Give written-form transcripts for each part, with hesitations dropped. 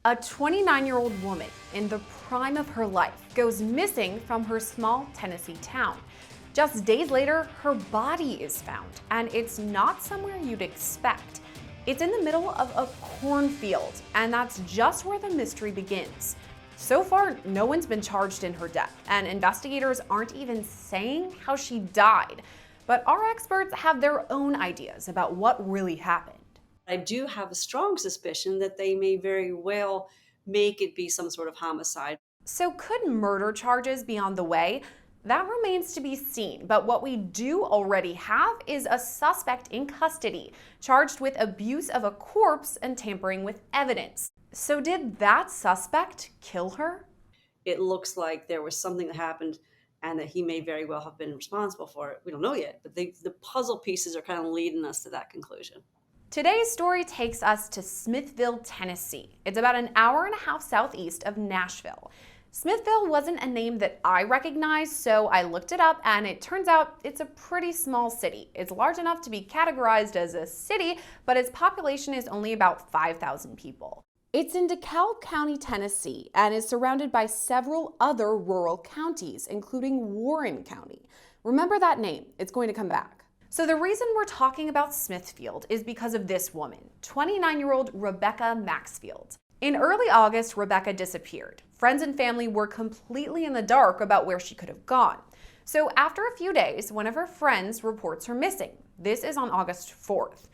A 29-year-old woman in the prime of her life goes missing from her small Tennessee town. Just days later, her body is found, and it's not somewhere you'd expect. It's in the middle of a cornfield, and that's just where the mystery begins. So far, no one's been charged in her death, and investigators aren't even saying how she died. But our experts have their own ideas about what really happened. I do have a strong suspicion that they may very well make it be some sort of homicide. So could murder charges be on the way? That remains to be seen, but what we do already have is a suspect in custody, charged with abuse of a corpse and tampering with evidence. So did that suspect kill her? It looks like there was something that happened and that he may very well have been responsible for it. We don't know yet, but the puzzle pieces are kind of leading us to that conclusion. Today's story takes us to Smithville, Tennessee. It's about an hour and a half southeast of Nashville. Smithville wasn't a name that I recognized, so I looked it up, and it turns out it's a pretty small city. It's large enough to be categorized as a city, but its population is only about 5,000 people. It's in DeKalb County, Tennessee, and is surrounded by several other rural counties, including Warren County. Remember that name, it's going to come back. So the reason we're talking about Smithfield is because of this woman, 29-year-old Rebecca Maxfield. In early August, Rebecca disappeared. Friends and family were completely in the dark about where she could have gone. So after a few days, one of her friends reports her missing. This is on August 4th.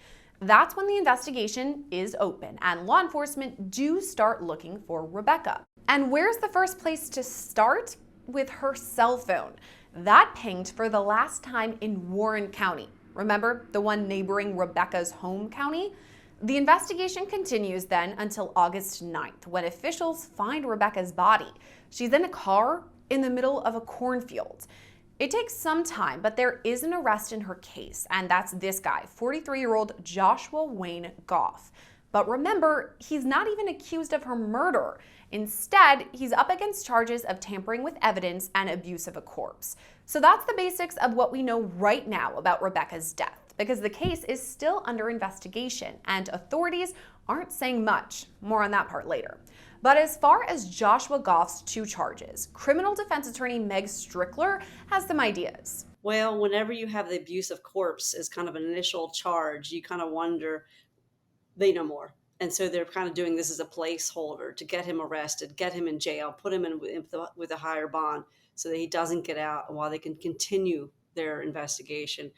That's when the investigation is open and law enforcement do start looking for Rebecca. And where's the first place to start? With her cell phone. That pinged for the last time in Warren County. Remember, the one neighboring Rebecca's home county? The investigation continues then until August 9th, when officials find Rebecca's body. She's in a car in the middle of a cornfield. It takes some time, but there is an arrest in her case, and that's this guy, 43-year-old Joshua Wayne Goff. But remember, he's not even accused of her murder. Instead, he's up against charges of tampering with evidence and abuse of a corpse. So that's the basics of what we know right now about Rebecca's death, because the case is still under investigation and authorities aren't saying much. More on that part later. But as far as Joshua Goff's two charges, criminal defense attorney Meg Strickler has some ideas. Well, whenever you have the abuse of corpse as kind of an initial charge, you kind of wonder, they know more. And so they're kind of doing this as a placeholder to get him arrested, get him in jail, put him in with a higher bond so that he doesn't get out while they can continue their investigation.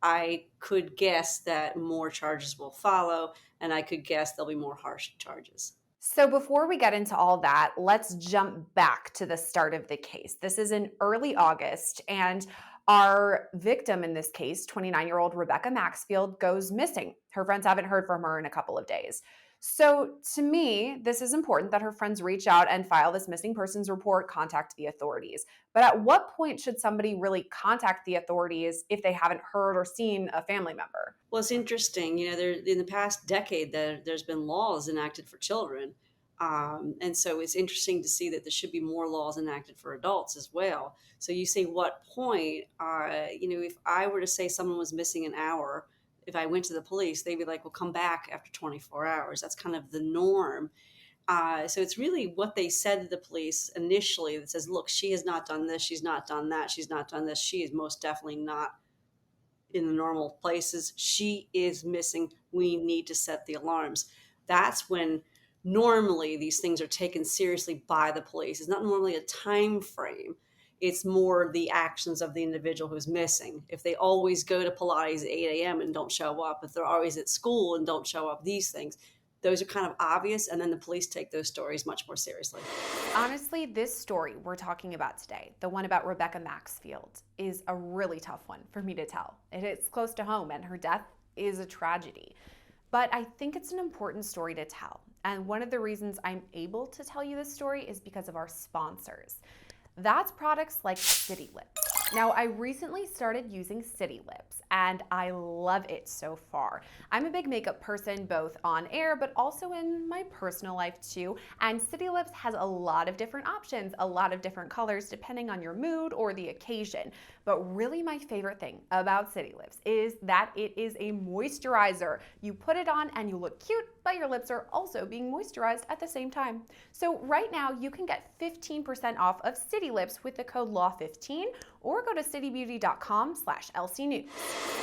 I could guess that more charges will follow, and I could guess there'll be more harsh charges. So before we get into all that, let's jump back to the start of the case. This is in early August, and our victim in this case, 29-year-old Rebecca Maxfield, goes missing. Her friends haven't heard from her in a couple of days. So to me, this is important that her friends reach out and file this missing persons report, contact the authorities. But at what point should somebody really contact the authorities if they haven't heard or seen a family member? Well, it's interesting. In the past decade, there's been laws enacted for children. And so it's interesting to see that there should be more laws enacted for adults as well. So you say, what point, if I were to say someone was missing an hour, if I went to the police, they'd be like, well, come back after 24 hours. That's kind of the norm. So it's really what they said to the police initially that says, look, she has not done this. She's not done that. She's not done this. She is most definitely not in the normal places. She is missing. We need to set the alarms. That's when normally these things are taken seriously by the police. It's not normally a time frame. It's more the actions of the individual who's missing. If they always go to Pilates at 8 a.m. and don't show up, if they're always at school and don't show up, these things, those are kind of obvious, and then the police take those stories much more seriously. Honestly, this story we're talking about today, the one about Rebecca Maxfield, is a really tough one for me to tell. It is close to home, and her death is a tragedy. But I think it's an important story to tell. And one of the reasons I'm able to tell you this story is because of our sponsors. That's products like City Lip. Now, I recently started using City Lips and I love it so far. I'm a big makeup person, both on air but also in my personal life too. And City Lips has a lot of different options, a lot of different colors depending on your mood or the occasion. But really, my favorite thing about City Lips is that it is a moisturizer. You put it on and you look cute, but your lips are also being moisturized at the same time. So, right now, you can get 15% off of City Lips with the code LAW15 or go to citybeauty.com/LCnews.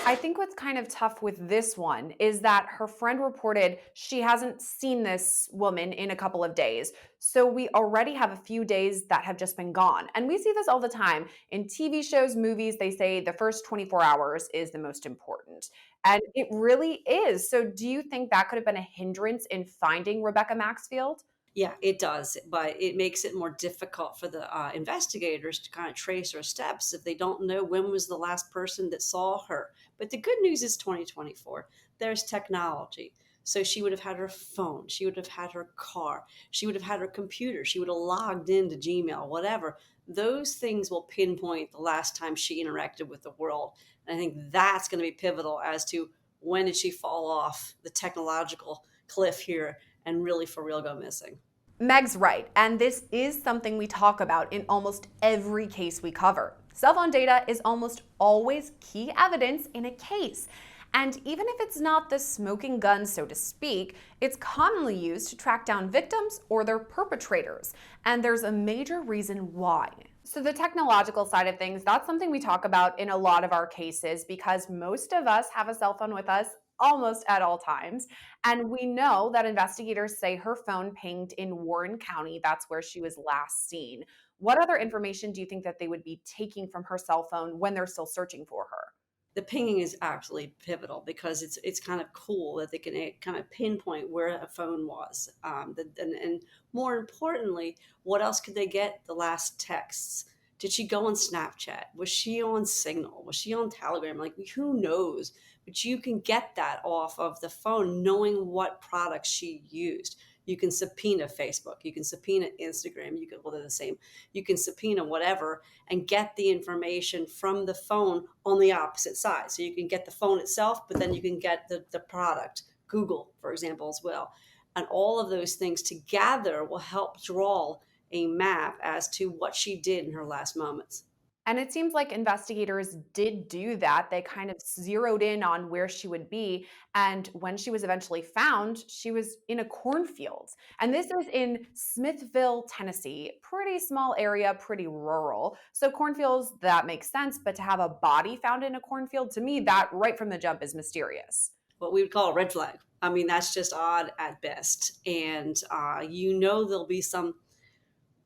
I think what's kind of tough with this one is that her friend reported she hasn't seen this woman in a couple of days. So we already have a few days that have just been gone. And we see this all the time in TV shows, movies. They say the first 24 hours is the most important. And it really is. So do you think that could have been a hindrance in finding Rebecca Maxfield? Yeah, it does, but it makes it more difficult for the investigators to kind of trace her steps if they don't know when was the last person that saw her. But the good news is 2024. There's technology. So she would have had her phone, she would have had her car, she would have had her computer, she would have logged into Gmail, whatever. Those things will pinpoint the last time she interacted with the world. And I think that's going to be pivotal as to when did she fall off the technological cliff here and really for real go missing. Meg's right, and this is something we talk about in almost every case we cover. Cell phone data is almost always key evidence in a case. And even if it's not the smoking gun, so to speak, it's commonly used to track down victims or their perpetrators. And there's a major reason why. So the technological side of things, that's something we talk about in a lot of our cases because most of us have a cell phone with us almost at all times. And we know that investigators say her phone pinged in Warren County. That's where she was last seen. What other information do you think that they would be taking from her cell phone when they're still searching for her? The pinging is actually pivotal because it's kind of cool that they can kind of pinpoint where a phone was. And more importantly, what else could they get the last texts? Did she go on Snapchat? Was she on Signal? Was she on Telegram? Like, who knows? But you can get that off of the phone knowing what products she used. You can subpoena Facebook. You can subpoena Instagram. You can, well, they're the same. You can subpoena whatever and get the information from the phone on the opposite side. So you can get the phone itself, but then you can get the product, Google, for example, as well. And all of those things together will help draw a map as to what she did in her last moments. And it seems like investigators did do that. They kind of zeroed in on where she would be. And when she was eventually found, she was in a cornfield. And this is in Smithville, Tennessee. Pretty small area, pretty rural. So cornfields, that makes sense. But to have a body found in a cornfield, to me, that right from the jump is mysterious. What we would call a red flag. I mean, that's just odd at best. And there'll be some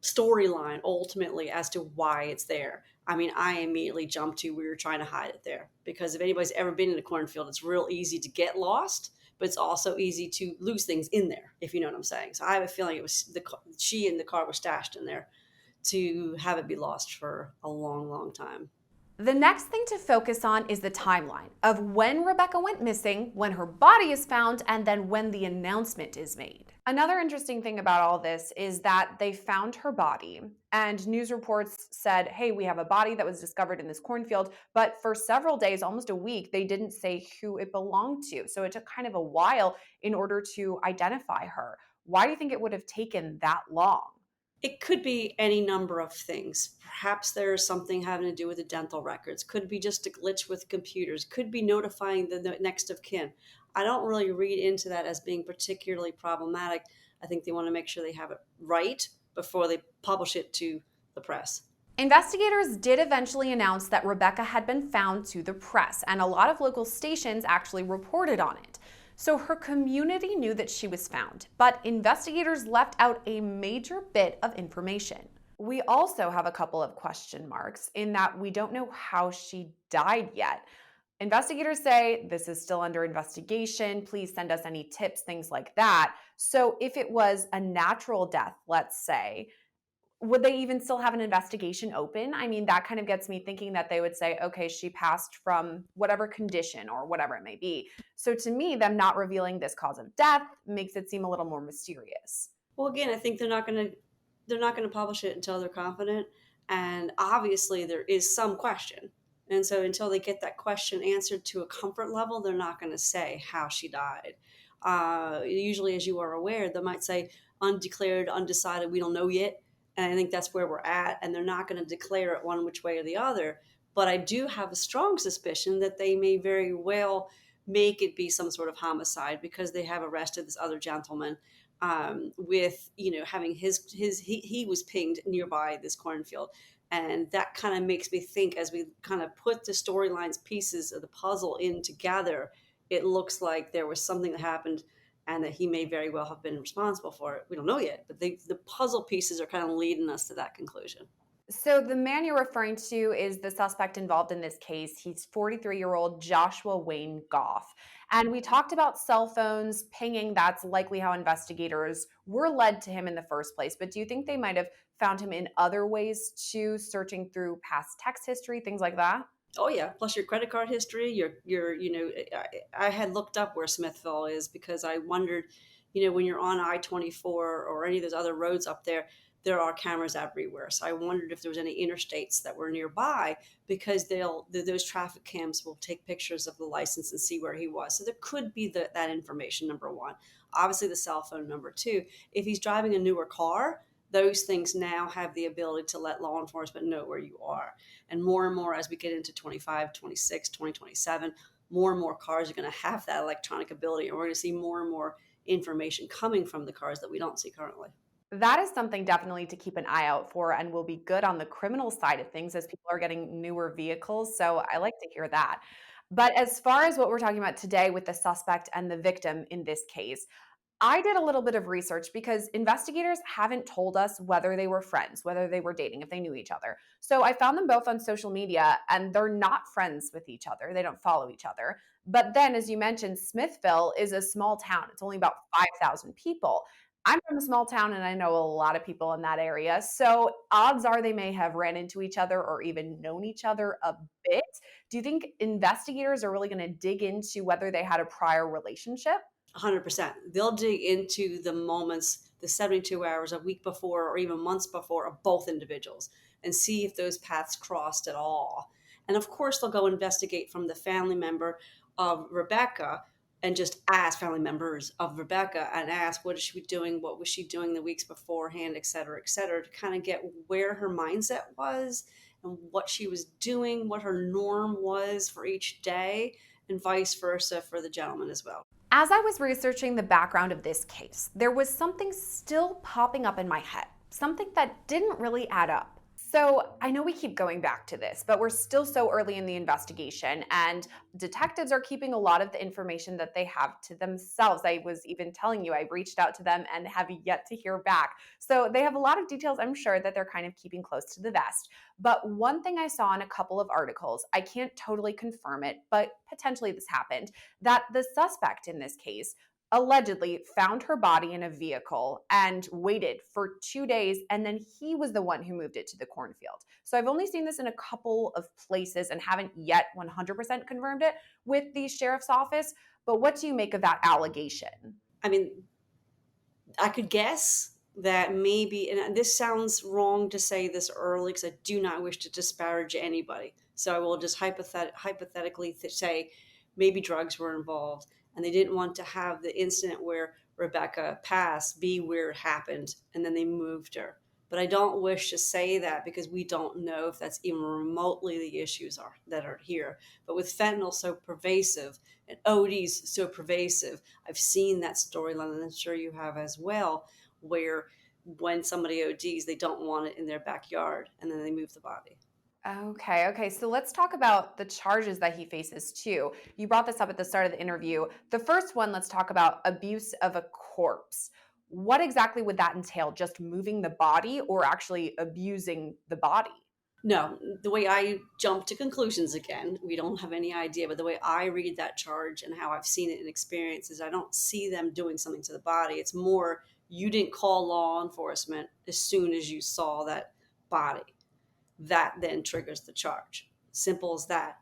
storyline ultimately as to why it's there. I mean, I immediately jumped to we were trying to hide it there because if anybody's ever been in a cornfield, it's real easy to get lost, but it's also easy to lose things in there, if you know what I'm saying. So I have a feeling it was she and the car were stashed in there to have it be lost for a long, long time. The next thing to focus on is the timeline of when Rebecca went missing, when her body is found, and then when the announcement is made. Another interesting thing about all this is that they found her body, and news reports said, hey, we have a body that was discovered in this cornfield, but for several days, almost a week, they didn't say who it belonged to. So it took kind of a while in order to identify her. Why do you think it would have taken that long? It could be any number of things. Perhaps there's something having to do with the dental records. Could be just a glitch with computers. Could be notifying the next of kin. I don't really read into that as being particularly problematic. I think they want to make sure they have it right before they publish it to the press. Investigators did eventually announce that Rebecca had been found to the press, and a lot of local stations actually reported on it. So her community knew that she was found, but investigators left out a major bit of information. We also have a couple of question marks in that we don't know how she died yet. Investigators say this is still under investigation. Please send us any tips, things like that. So if it was a natural death, let's say, would they even still have an investigation open? I mean, that kind of gets me thinking that they would say, okay, she passed from whatever condition or whatever it may be. So to me, them not revealing this cause of death makes it seem a little more mysterious. Well, again, I think they're not going to publish it until they're confident. And obviously, there is some question. And so, until they get that question answered to a comfort level, they're not going to say how she died. Usually, as you are aware, they might say undeclared, undecided, we don't know yet. And I think that's where we're at. And they're not going to declare it one which way or the other. But I do have a strong suspicion that they may very well make it be some sort of homicide because they have arrested this other gentleman with having he was pinged nearby this cornfield, and that kind of makes me think as we kind of put the storylines pieces of the puzzle in together, it looks like there was something that happened and that he may very well have been responsible for it. We don't know yet, but the puzzle pieces are kind of leading us to that conclusion. So the man you're referring to is the suspect involved in this case. He's 43-year-old Joshua Wayne Goff. And we talked about cell phones pinging. That's likely how investigators were led to him in the first place. But do you think they might have found him in other ways too, searching through past text history, things like that? Oh yeah, plus your credit card history. Your I had looked up where Smithville is because I wondered, when you're on I-24 or any of those other roads up there, there are cameras everywhere. So I wondered if there was any interstates that were nearby because those traffic cams will take pictures of the license and see where he was. So there could be that information. Number one, obviously the cell phone. Number two, if he's driving a newer car, those things now have the ability to let law enforcement know where you are. And more as we get into 25, 26, 2027, more and more cars are going to have that electronic ability. And we're going to see more and more information coming from the cars that we don't see currently. That is something definitely to keep an eye out for and will be good on the criminal side of things as people are getting newer vehicles. So I like to hear that. But as far as what we're talking about today with the suspect and the victim in this case, I did a little bit of research because investigators haven't told us whether they were friends, whether they were dating, if they knew each other. So I found them both on social media and they're not friends with each other. They don't follow each other. But then, as you mentioned, Smithville is a small town. It's only about 5,000 people. I'm from a small town and I know a lot of people in that area. So odds are they may have ran into each other or even known each other a bit. Do you think investigators are really going to dig into whether they had a prior relationship? 100%. They'll dig into the moments, the 72 hours, a week before, or even months before of both individuals and see if those paths crossed at all. And of course, they'll go investigate from the family member of Rebecca and just ask family members of Rebecca and ask, what is she doing? What was she doing the weeks beforehand, et cetera, to kind of get where her mindset was and what she was doing, what her norm was for each day, and vice versa for the gentleman as well. As I was researching the background of this case, there was something still popping up in my head, something that didn't really add up. So I know we keep going back to this, but we're still so early in the investigation, and detectives are keeping a lot of the information that they have to themselves. I was even telling you, I reached out to them and have yet to hear back. So they have a lot of details, I'm sure, that they're kind of keeping close to the vest. But one thing I saw in a couple of articles, I can't totally confirm it, but potentially this happened, that the suspect in this case allegedly found her body in a vehicle and waited for 2 days. And then he was the one who moved it to the cornfield. So I've only seen this in a couple of places and haven't yet 100% confirmed it with the sheriff's office. But what do you make of that allegation? I mean, I could guess that maybe, and this sounds wrong to say this early because I do not wish to disparage anybody. So I will just hypothetically say maybe drugs were involved and they didn't want to have the incident where Rebecca passed be where it happened and then they moved her. But I don't wish to say that because we don't know if that's even remotely the issues are that are here. But with fentanyl so pervasive and ODs so pervasive, I've seen that storyline, and I'm sure you have as well, where when somebody ODs, they don't want it in their backyard, and then they move the body. Okay. So let's talk about the charges that he faces too. You brought this up at the start of the interview. The first one, let's talk about abuse of a corpse. What exactly would that entail? Just moving the body or actually abusing the body? No, the way I jump to conclusions again, we don't have any idea, but the way I read that charge and how I've seen it in experiences, I don't see them doing something to the body. It's more you didn't call law enforcement as soon as you saw that body. That then triggers the charge. Simple as that.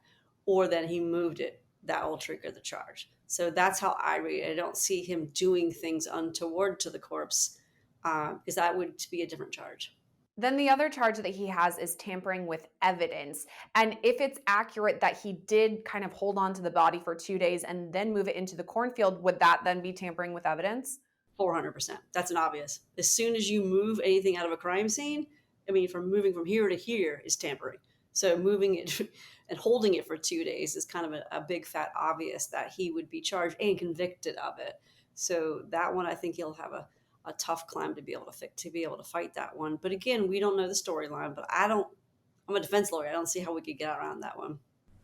Or then he moved it. That will trigger the charge. So that's how I read it. I don't see him doing things untoward to the corpse because that would be a different charge. Then the other charge that he has is tampering with evidence. And if it's accurate that he did kind of hold on to the body for 2 days and then move it into the cornfield, would that then be tampering with evidence? 400%. That's an obvious. As soon as you move anything out of a crime scene, I mean, from moving from here to here is tampering. So moving it and holding it for 2 days is kind of a big fat obvious that he would be charged and convicted of it. So that one, I think he'll have a tough climb to be able to fight that one. But again, we don't know the storyline. But I don't. I'm a defense lawyer. I don't see how we could get around that one.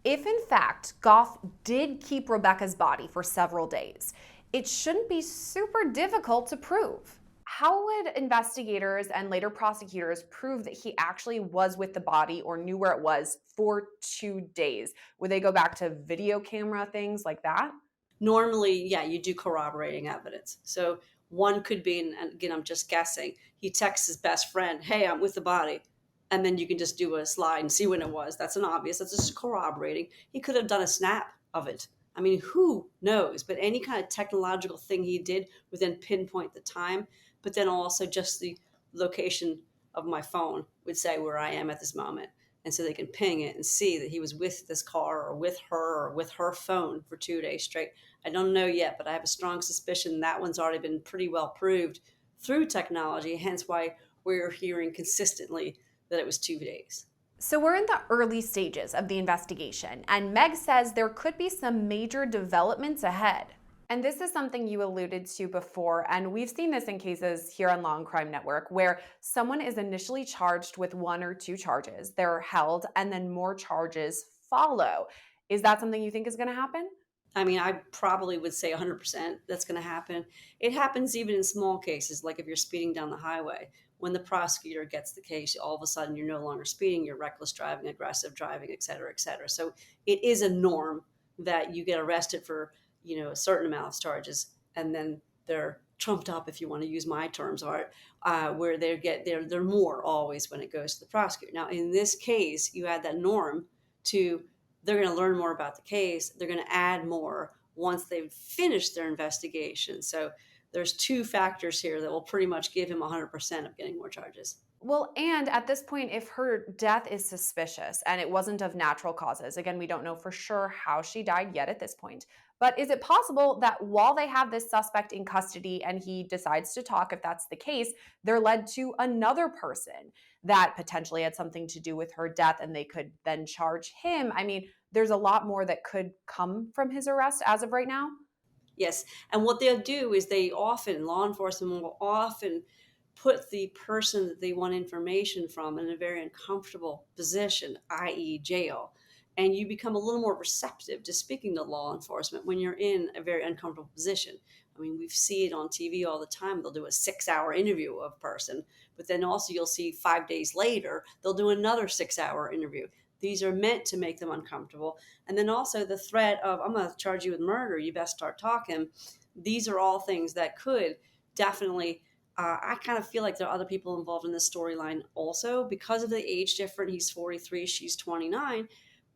If in fact Goff did keep Rebecca's body for several days, it shouldn't be super difficult to prove. How would investigators and later prosecutors prove that he actually was with the body or knew where it was for 2 days? Would they go back to video camera things like that? Normally, yeah, you do corroborating evidence. So one could be, and again, I'm just guessing, he texts his best friend, "Hey, I'm with the body." And then you can just do a slide and see when it was. That's an obvious. That's just corroborating. He could have done a snap of it. I mean, who knows? But any kind of technological thing he did would then pinpoint the time. But then also just the location of my phone would say where I am at this moment. And so they can ping it and see that he was with this car or with her phone for 2 days straight. I don't know yet, but I have a strong suspicion that one's already been pretty well proved through technology, hence why we're hearing consistently that it was 2 days. So we're in the early stages of the investigation, and Meg says there could be some major developments ahead. And this is something you alluded to before, and we've seen this in cases here on Law&Crime Network where someone is initially charged with 1 or 2 charges, they're held, and then more charges follow. Is that something you think is going to happen? I mean, I probably would say 100% that's going to happen. It happens even in small cases, like if you're speeding down the highway. When the prosecutor gets the case, all of a sudden you're no longer speeding, you're reckless driving, aggressive driving, et cetera, et cetera. So it is a norm that you get arrested for, a certain amount of charges, and then they're trumped up, if you want to use my terms, Art, where they're more always when it goes to the prosecutor. Now, in this case, you add that norm to they're going to learn more about the case. They're going to add more once they've finished their investigation. So there's two factors here that will pretty much give him 100% of getting more charges. Well, and at this point, if her death is suspicious and it wasn't of natural causes, again, we don't know for sure how she died yet at this point. But is it possible that while they have this suspect in custody and he decides to talk, if that's the case, they're led to another person that potentially had something to do with her death and they could then charge him? I mean, there's a lot more that could come from his arrest as of right now. Yes. And what they'll do is law enforcement will often put the person that they want information from in a very uncomfortable position, i.e., jail. And you become a little more receptive to speaking to law enforcement when you're in a very uncomfortable position. I mean, we see it on TV all the time. They'll do a 6-hour interview of a person, but then also you'll see 5 days later, they'll do another 6-hour interview. These are meant to make them uncomfortable. And then also the threat of, "I'm going to charge you with murder. You best start talking." These are all things that could definitely, I kind of feel like there are other people involved in this storyline also because of the age difference. He's 43, she's 29.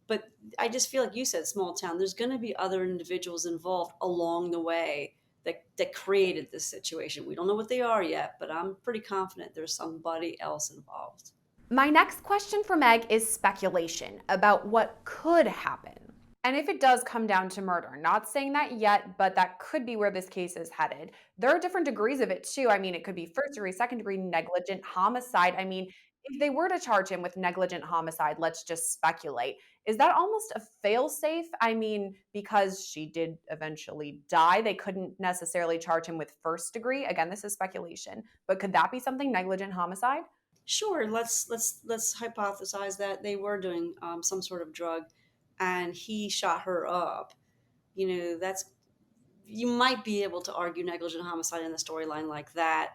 But I just feel like you said, small town, there's going to be other individuals involved along the way that created this situation. We don't know what they are yet, but I'm pretty confident there's somebody else involved. My next question for Meg is speculation about what could happen. And if it does come down to murder, not saying that yet, but that could be where this case is headed. There are different degrees of it too. I mean, it could be first degree, second degree, negligent homicide. I mean, if they were to charge him with negligent homicide, let's just speculate. Is that almost a fail-safe? I mean, because she did eventually die, they couldn't necessarily charge him with first degree. Again, this is speculation, but could that be something, negligent homicide? Sure, let's hypothesize that they were doing some sort of drug, and he shot her up. That's you might be able to argue negligent homicide in the storyline like that.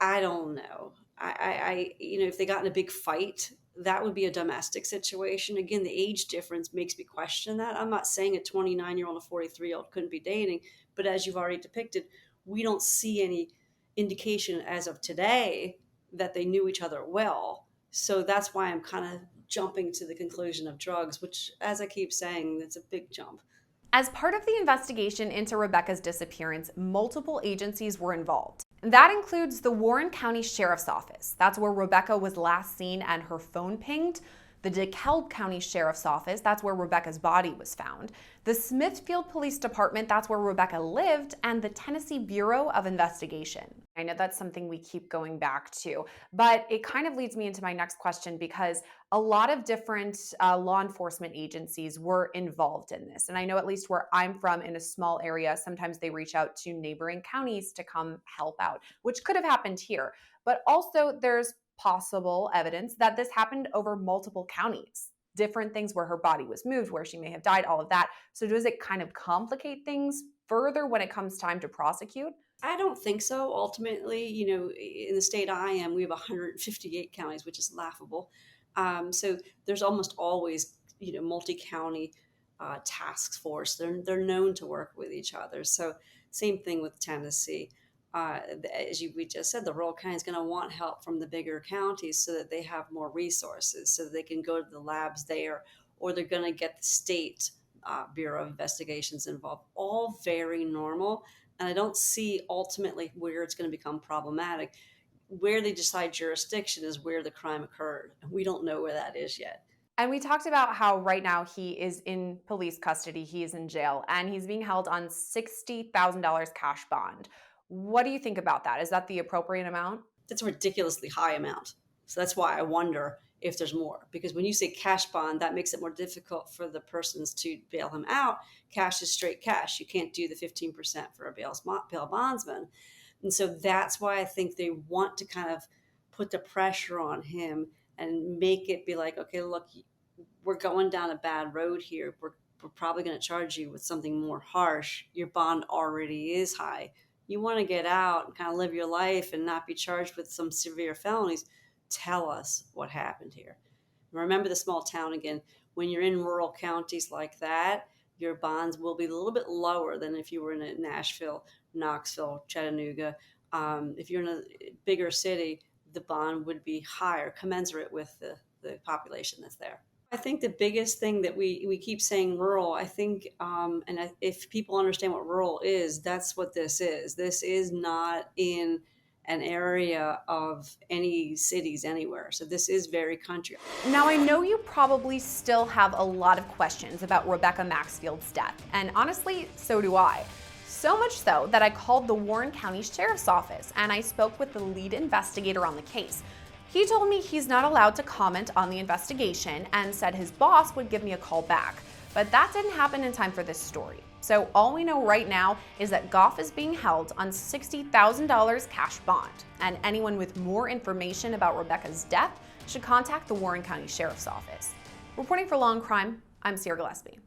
I don't know. If they got in a big fight, that would be a domestic situation. Again, the age difference makes me question that. I'm not saying a 29-year-old and a 43-year-old couldn't be dating, but as you've already depicted, we don't see any indication as of today that they knew each other well. So that's why I'm kind of jumping to the conclusion of drugs, which, as I keep saying, it's a big jump. As part of the investigation into Rebecca's disappearance, multiple agencies were involved. That includes the Warren County Sheriff's Office. That's where Rebecca was last seen and her phone pinged. The DeKalb County Sheriff's Office, that's where Rebecca's body was found. The Smithfield Police Department, that's where Rebecca lived, and the Tennessee Bureau of Investigation. I know that's something we keep going back to, but it kind of leads me into my next question because a lot of different law enforcement agencies were involved in this. And I know at least where I'm from in a small area, sometimes they reach out to neighboring counties to come help out, which could have happened here. But also there's possible evidence that this happened over multiple counties, different things where her body was moved, where she may have died, all of that. So does it kind of complicate things further when it comes time to prosecute? I don't think so. Ultimately, in the state I am, we have 158 counties, which is laughable. So there's almost always, multi-county task force. They're known to work with each other. So same thing with Tennessee. We just said, the rural county is going to want help from the bigger counties so that they have more resources, so that they can go to the labs there, or they're going to get the state Bureau of Investigations involved. All very normal. And I don't see ultimately where it's going to become problematic. Where they decide jurisdiction is where the crime occurred. And we don't know where that is yet. And we talked about how right now he is in police custody, he is in jail, and he's being held on $60,000 cash bond. What do you think about that? Is that the appropriate amount? That's a ridiculously high amount. So that's why I wonder if there's more. Because when you say cash bond, that makes it more difficult for the persons to bail him out. Cash is straight cash. You can't do the 15% for a bail bondsman. And so that's why I think they want to kind of put the pressure on him and make it be like, okay, look, we're going down a bad road here. We're probably going to charge you with something more harsh. Your bond already is high. You want to get out and kind of live your life and not be charged with some severe felonies. Tell us what happened here. Remember the small town again. When you're in rural counties like that, your bonds will be a little bit lower than if you were in a Nashville, Knoxville, Chattanooga. If you're in a bigger city, the bond would be higher, commensurate with the population that's there. I think the biggest thing that we keep saying rural, I think, if people understand what rural is, that's what this is. This is not in an area of any cities anywhere. So this is very country. Now, I know you probably still have a lot of questions about Rebecca Maxfield's death, and honestly, so do I. So much so that I called the Warren County Sheriff's Office and I spoke with the lead investigator on the case. He told me he's not allowed to comment on the investigation and said his boss would give me a call back. But that didn't happen in time for this story. So all we know right now is that Goff is being held on $60,000 cash bond. And anyone with more information about Rebecca's death should contact the Warren County Sheriff's Office. Reporting for Law&Crime, I'm Gillespie.